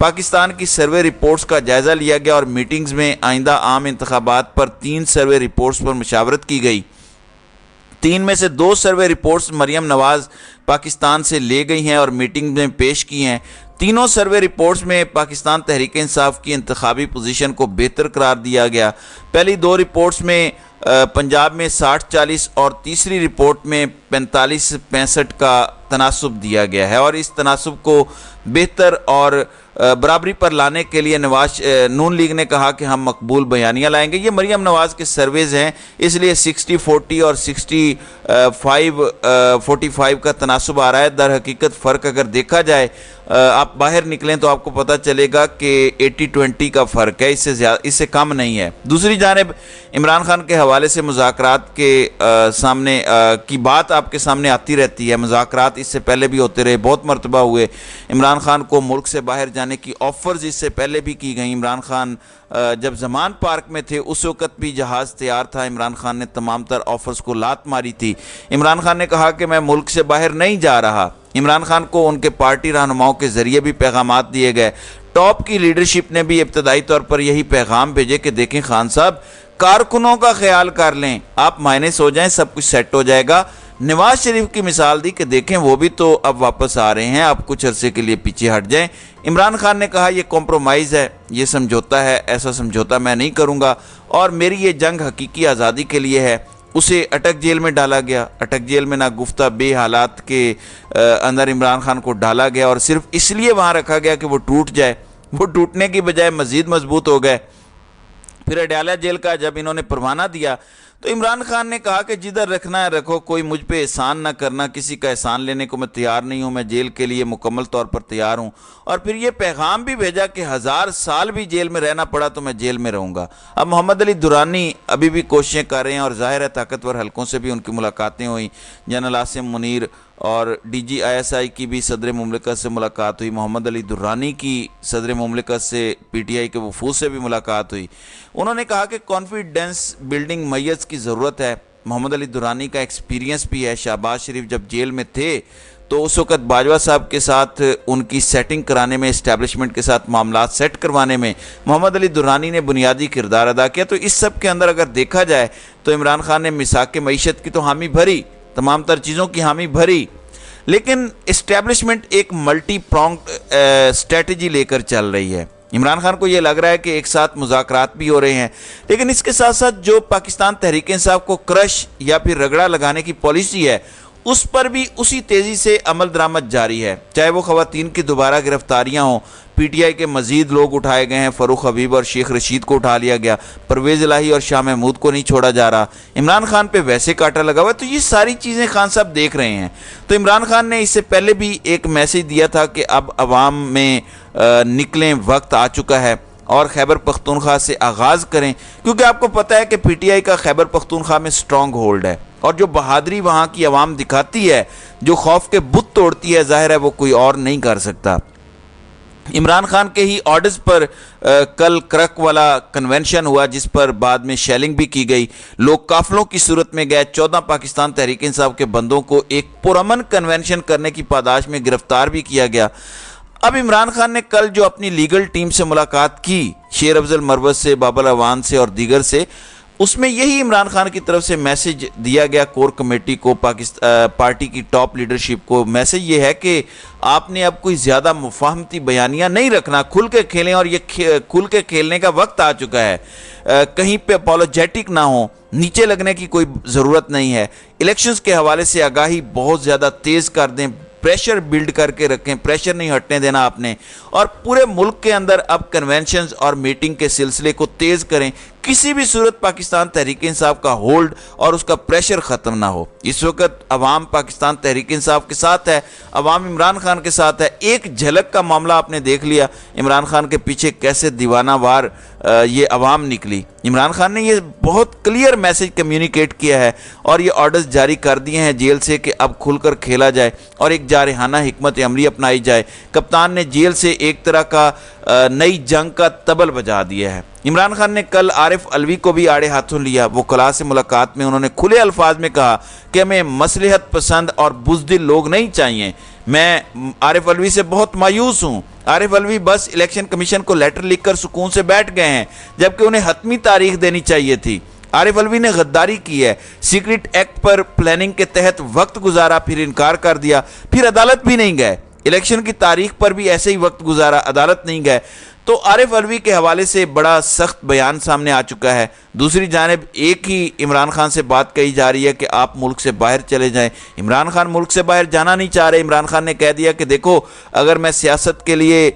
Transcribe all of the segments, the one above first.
پاکستان کی survey reports کا جائزہ لیا گیا اور میٹنگز میں آئندہ عام انتخابات پر 3 سروے رپورٹس پر مشاورت کی گئی۔ 3 میں سے 2 سروے رپورٹس مریم نواز پاکستان سے لے گئی ہیں اور میٹنگ میں پیش کی ہیں۔ تینوں سروے رپورٹس میں پاکستان تحریک انصاف کی انتخابی پوزیشن کو بہتر قرار دیا گیا۔ پہلی 2 رپورٹس میں پنجاب میں 60-40 اور تیسری رپورٹ میں 45-65 کا تناسب دیا گیا ہے، اور اس تناسب کو بہتر اور برابری پر لانے کے لیے نون لیگ نے کہا کہ ہم مقبول بیانیہ لائیں گے۔ یہ مریم نواز کے سرویز ہیں، اس لیے 60-40 اور 65-45 کا تناسب آ رہا ہے۔ در حقیقت فرق اگر دیکھا جائے، آپ باہر نکلیں تو آپ کو پتہ چلے گا کہ 80-20 کا فرق ہے، اس سے کم نہیں ہے۔ دوسری جانب عمران خان کے حوالے سے مذاکرات کے سامنے کی بات آپ کے سامنے آتی رہتی ہے۔ مذاکرات اس سے پہلے بھی ہوتے رہے، بہت مرتبہ ہوئے۔ عمران خان کو ملک سے باہر جانے کی آفرز اس سے پہلے بھی کی گئیں۔ عمران خان جب زمان پارک میں تھے اس وقت بھی جہاز تیار تھا، عمران خان نے تمام تر آفرز کو لات ماری تھی۔ عمران خان نے کہا کہ میں ملک سے باہر نہیں جا رہا۔ عمران خان کو ان کے پارٹی رہنماؤں کے ذریعے بھی پیغامات دیے گئے۔ ٹاپ کی لیڈرشپ نے بھی ابتدائی طور پر یہی پیغام بھیجے کہ دیکھیں خان صاحب، کارکنوں کا خیال کر لیں، آپ مائنس ہو جائیں، سب کچھ سیٹ ہو جائے گا۔ نواز شریف کی مثال دی کہ دیکھیں وہ بھی تو اب واپس آ رہے ہیں، آپ کچھ عرصے کے لیے پیچھے ہٹ جائیں۔ عمران خان نے کہا یہ کمپرومائز ہے، یہ سمجھوتا ہے، ایسا سمجھوتا میں نہیں کروں گا، اور میری یہ جنگ حقیقی آزادی کے لیے ہے۔ اسے اٹک جیل میں ڈالا گیا، اٹک جیل میں ناگفتہ بے حالات کے اندر عمران خان کو ڈالا گیا، اور صرف اس لیے وہاں رکھا گیا کہ وہ ٹوٹ جائے۔ وہ ٹوٹنے کی بجائے مزید مضبوط ہو گئے۔ پھر اڈیالہ جیل کا جب انہوں نے پروانہ دیا تو عمران خان نے کہا کہ جدھر رکھنا ہے رکھو، کوئی مجھ پہ احسان نہ کرنا، کسی کا احسان لینے کو میں تیار نہیں ہوں، میں جیل کے لیے مکمل طور پر تیار ہوں۔ اور پھر یہ پیغام بھی بھیجا کہ 1000 سال بھی جیل میں رہنا پڑا تو میں جیل میں رہوں گا۔ اب محمد علی درانی ابھی بھی کوششیں کر رہے ہیں، اور ظاہر ہے طاقتور حلقوں سے بھی ان کی ملاقاتیں ہوئیں۔ جنرل عاصم منیر اور ڈی جی ISI کی بھی صدر مملکت سے ملاقات ہوئی، محمد علی درانی کی صدر مملکت سے PTI کے وفود سے بھی ملاقات ہوئی۔ انہوں نے کہا کہ کانفیڈنس بلڈنگ میت کی ضرورت ہے۔ محمد علی درانی کا ایکسپیرینس بھی ہے۔ شہباز شریف جب جیل میں تھے تو اس وقت باجوہ صاحب کے ساتھ ان کی سیٹنگ کرانے میں، اسٹیبلشمنٹ کے ساتھ معاملات سیٹ کروانے میں محمد علی درانی نے بنیادی کردار ادا کیا۔ تو اس سب کے اندر اگر دیکھا جائے تو عمران خان نے میثاق معیشت کی تو حامی بھری، تمام تر چیزوں کی حامی بھری، لیکن اسٹیبلشمنٹ ایک ملٹی پرونگڈ اسٹریٹجی لے کر چل رہی ہے۔ عمران خان کو یہ لگ رہا ہے کہ ایک ساتھ مذاکرات بھی ہو رہے ہیں، لیکن اس کے ساتھ ساتھ جو پاکستان تحریک انصاف کو کرش یا پھر رگڑا لگانے کی پالیسی ہے اس پر بھی اسی تیزی سے عمل درآمد جاری ہے، چاہے وہ خواتین کی دوبارہ گرفتاریاں ہوں۔ PTI کے مزید لوگ اٹھائے گئے ہیں، فاروق حبیب اور شیخ رشید کو اٹھا لیا گیا، پرویز الہی اور شاہ محمود کو نہیں چھوڑا جا رہا، عمران خان پہ ویسے کاٹا لگا ہوا ہے۔ تو یہ ساری چیزیں خان صاحب دیکھ رہے ہیں۔ تو عمران خان نے اس سے پہلے بھی ایک میسج دیا تھا کہ اب عوام میں نکلیں، وقت آ چکا ہے، اور خیبر پختونخوا سے آغاز کریں، کیونکہ آپ کو پتہ ہے کہ PTI کا خیبر پختونخوا میں سٹرونگ ہولڈ ہے، اور جو بہادری وہاں کی عوام دکھاتی ہے، جو خوف کے بت توڑتی ہے، ظاہر ہے وہ کوئی اور نہیں کر سکتا۔ عمران خان کے ہی آرڈرز پر کل کرک والا کنونشن ہوا، جس پر بعد میں شیلنگ بھی کی گئی، لوگ قافلوں کی صورت میں گئے، 14 پاکستان تحریک انصاف کے بندوں کو ایک پرامن کنونشن کرنے کی پاداش میں گرفتار بھی کیا گیا۔ اب عمران خان نے کل جو اپنی لیگل ٹیم سے ملاقات کی، شیر افضل مروت سے، بابل اعوان سے اور دیگر سے، اس میں یہی عمران خان کی طرف سے میسج دیا گیا کور کمیٹی کو، پارٹی کی ٹاپ لیڈرشپ کو۔ میسج یہ ہے کہ آپ نے اب کوئی زیادہ مفاہمتی بیانیہ نہیں رکھنا، کھل کے کھیلیں، اور یہ کھل کے کھیلنے کا وقت آ چکا ہے۔ کہیں پہ اپولوجیٹک نہ ہو، نیچے لگنے کی کوئی ضرورت نہیں ہے۔ الیکشنز کے حوالے سے آگاہی بہت زیادہ تیز کر دیں، پریشر بلڈ کر کے رکھیں، پریشر نہیں ہٹنے دینا آپ نے، اور پورے ملک کے اندر اب کنونشنز اور میٹنگ کے سلسلے کو تیز کریں۔ کسی بھی صورت پاکستان تحریک انصاف کا ہولڈ اور اس کا پریشر ختم نہ ہو۔ اس وقت عوام پاکستان تحریک انصاف کے ساتھ ہے، عوام عمران خان کے ساتھ ہے۔ ایک جھلک کا معاملہ آپ نے دیکھ لیا، عمران خان کے پیچھے کیسے دیوانہ وار یہ عوام نکلی۔ عمران خان نے یہ بہت کلیئر میسج کمیونیکیٹ کیا ہے، اور یہ آرڈرز جاری کر دیے ہیں جیل سے کہ اب کھل کر کھیلا جائے اور ایک جارحانہ حکمت عملی اپنائی جائے۔ کپتان نے جیل سے ایک طرح کا نئی جنگ کا طبل بجا دیا ہے۔ عمران خان نے کل عارف علوی کو بھی آڑے ہاتھوں لیا۔ وکلاء سے ملاقات میں انہوں نے کھلے الفاظ میں کہا کہ ہمیں مصلحت پسند اور بزدل لوگ نہیں چاہیے، میں عارف علوی سے بہت مایوس ہوں۔ عارف علوی بس الیکشن کمیشن کو لیٹر لکھ کر سکون سے بیٹھ گئے ہیں، جبکہ انہیں حتمی تاریخ دینی چاہیے تھی۔ عارف علوی نے غداری کی ہے، سیکرٹ ایکٹ پر پلاننگ کے تحت وقت گزارا، پھر انکار کر دیا، پھر عدالت بھی نہیں گئے، الیکشن کی تاریخ پر بھی ایسے ہی وقت گزارا، عدالت نہیں گئے۔ تو عارف علوی کے حوالے سے بڑا سخت بیان سامنے آ چکا ہے۔ دوسری جانب ایک ہی عمران خان سے بات کہی جا رہی ہے کہ آپ ملک سے باہر چلے جائیں۔ عمران خان ملک سے باہر جانا نہیں چاہ رہے۔ عمران خان نے کہہ دیا کہ دیکھو، اگر میں سیاست کے لیے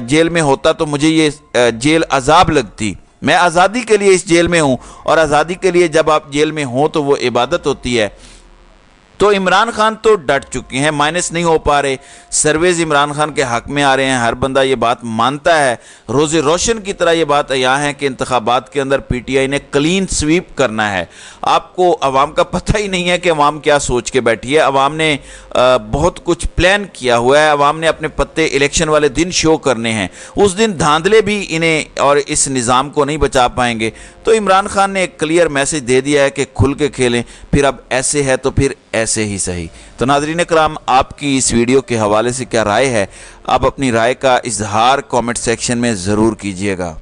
جیل میں ہوتا تو مجھے یہ جیل عذاب لگتی، میں آزادی کے لیے اس جیل میں ہوں، اور آزادی کے لیے جب آپ جیل میں ہوں تو وہ عبادت ہوتی ہے۔ تو عمران خان تو ڈٹ چکے ہیں، مائنس نہیں ہو پا رہے، سرویز عمران خان کے حق میں آ رہے ہیں، ہر بندہ یہ بات مانتا ہے، روز روشن کی طرح یہ بات عیاں ہے کہ انتخابات کے اندر پی ٹی آئی نے کلین سویپ کرنا ہے۔ آپ کو عوام کا پتہ ہی نہیں ہے کہ عوام کیا سوچ کے بیٹھی ہے۔ عوام نے بہت کچھ پلان کیا ہوا ہے، عوام نے اپنے پتے الیکشن والے دن شو کرنے ہیں، اس دن دھاندلے بھی انہیں اور اس نظام کو نہیں بچا پائیں گے۔ تو عمران خان نے ایک کلیئر میسج دے دیا ہے کہ کھل کے کھیلیں، پھر اب ایسے ہے تو پھر ایسے ہی صحیح۔ تو ناظرین کرام، آپ کی اس ویڈیو کے حوالے سے کیا رائے ہے؟ آپ اپنی رائے کا اظہار کامنٹ سیکشن میں ضرور کیجئے گا۔